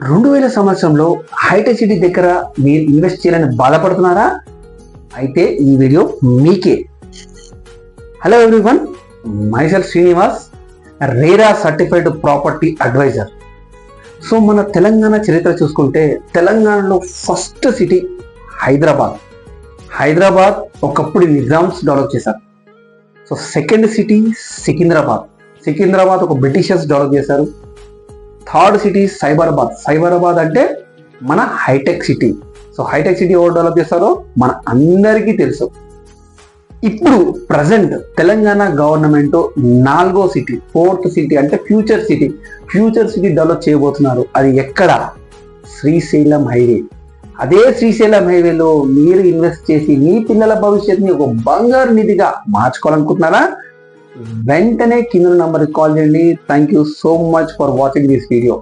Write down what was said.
2000 సంవత్సరంలో hitech city దగ్గర మీరు ఇన్వెస్ట్ చేయాలని బాధపడుతున్నారా? అయితే ఈ వీడియో మీకే. Hello everyone, myself Srinivas, RERA certified property advisor. So మన తెలంగాణ చరిత్ర చూసుకుంటే తెలంగాణలో ఫస్ట్ సిటీ హైదరాబాద్. హైదరాబాద్ ఒకప్పుడు నిజామ్స్ డెవలప్ చేశారు. So second city Secunderabad. Secunderabad ఒక బ్రిటిషర్స్ డెవలప్ చేశారు. Third city Cyberabad. సైబరాబాద్ అంటే మన hitech city. So hitech city ఎవరు డెవలప్ చేస్తారో మన అందరికీ తెలుసు. ఇప్పుడు ప్రజెంట్ తెలంగాణ గవర్నమెంట్ 4వ సిటీ, 4th సిటీ అంటే ఫ్యూచర్ సిటీ డెవలప్ చేయబోతున్నారు. అది ఎక్కడ? శ్రీశైలం హైవే. అదే శ్రీశైలం హైవేలో మీరు ఇన్వెస్ట్ చేసి మీ పిల్లల భవిష్యత్తుని ఒక బంగారు నిధిగా మార్చుకోవాలనుకుంటున్నారా? వెంటనే కింద నంబర్కి కాల్ చేయండి. Thank you so much for watching this video.